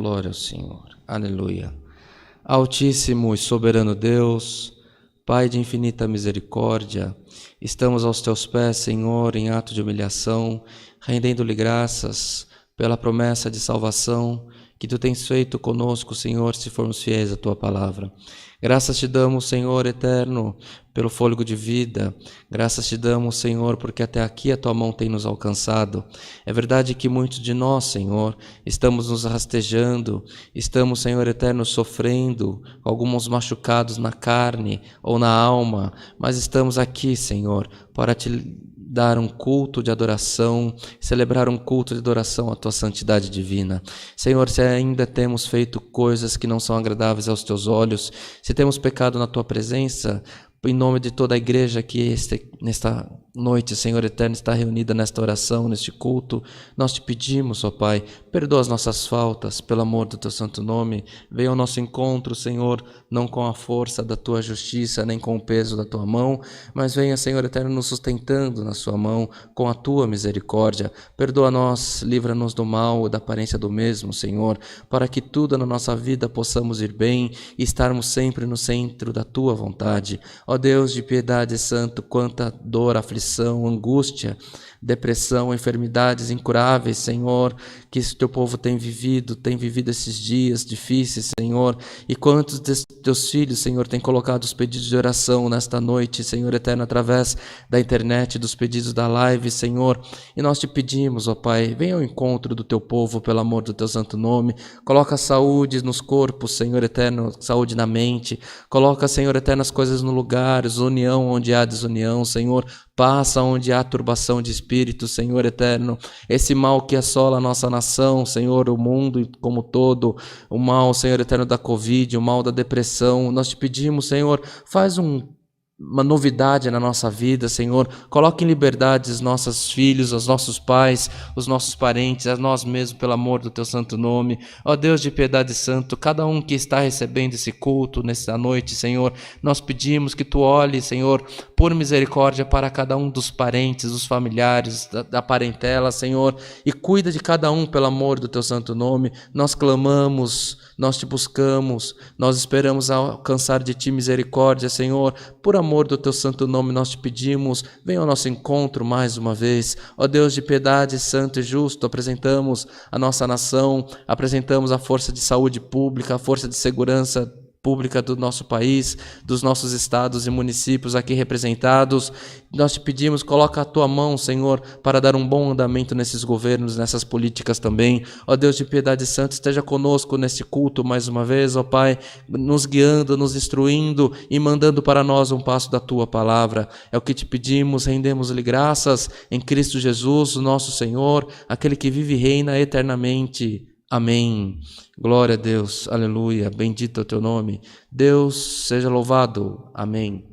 Glória ao Senhor. Aleluia. Altíssimo e soberano Deus, Pai de infinita misericórdia, estamos aos teus pés, Senhor, em ato de humilhação, rendendo-lhe graças pela promessa de salvação que tu tens feito conosco, Senhor, se formos fiéis à tua palavra. Graças te damos, Senhor eterno, pelo fôlego de vida. Graças te damos, Senhor, porque até aqui a tua mão tem nos alcançado. É verdade que muitos de nós, Senhor, estamos nos rastejando, estamos, Senhor eterno, sofrendo, alguns machucados na carne ou na alma, mas estamos aqui, Senhor, para te dar um culto de adoração, celebrar um culto de adoração à tua santidade divina. Senhor, se ainda temos feito coisas que não são agradáveis aos teus olhos, se temos pecado na tua presença, em nome de toda a igreja que nesta noite, Senhor eterno, está reunida nesta oração, neste culto, nós te pedimos, ó Pai, perdoa as nossas faltas, pelo amor do teu santo nome. Venha ao nosso encontro, Senhor, não com a força da tua justiça, nem com o peso da tua mão, mas venha, Senhor eterno, nos sustentando na sua mão, com a tua misericórdia. Perdoa-nos, livra-nos do mal e da aparência do mesmo, Senhor, para que tudo na nossa vida possamos ir bem e estarmos sempre no centro da tua vontade. Ó Deus de piedade santo, quanta dor, aflição, angústia, depressão, enfermidades incuráveis, Senhor, que esse teu povo tem vivido esses dias difíceis, Senhor, e quantos dos teus filhos, Senhor, têm colocado os pedidos de oração nesta noite, Senhor eterno, através da internet, dos pedidos da live, Senhor, e nós te pedimos, ó Pai, venha ao encontro do teu povo, pelo amor do teu santo nome, coloca saúde nos corpos, Senhor eterno, saúde na mente, coloca, Senhor eterno, as coisas no lugar, união onde há desunião, Senhor, passa onde há turbação de espírito, Senhor eterno, esse mal que assola a nossa nação, Senhor, o mundo como todo, o mal, Senhor eterno, da Covid, o mal da depressão, nós te pedimos, Senhor, faz uma novidade na nossa vida, Senhor, coloque em liberdade os nossos filhos, os nossos pais, os nossos parentes, a nós mesmos, pelo amor do teu santo nome. Ó Deus de piedade santo, cada um que está recebendo esse culto nesta noite, Senhor, nós pedimos que tu olhe, Senhor, por misericórdia para cada um dos parentes, dos familiares, da parentela, Senhor, e cuida de cada um pelo amor do teu santo nome. Nós clamamos, nós te buscamos, nós esperamos alcançar de ti misericórdia, Senhor, por amor do teu santo nome nós te pedimos, venha ao nosso encontro mais uma vez. Ó Deus de piedade, santo e justo, apresentamos a nossa nação, apresentamos a força de saúde pública, a força de segurança pública do nosso país, dos nossos estados e municípios aqui representados. Nós te pedimos, coloca a tua mão, Senhor, para dar um bom andamento nesses governos, nessas políticas também. Ó Deus de piedade santa, esteja conosco nesse culto mais uma vez, ó Pai, nos guiando, nos instruindo e mandando para nós um passo da tua palavra. É o que te pedimos, rendemos-lhe graças em Cristo Jesus, o nosso Senhor, aquele que vive e reina eternamente. Amém. Glória a Deus. Aleluia. Bendito é o teu nome. Deus seja louvado. Amém.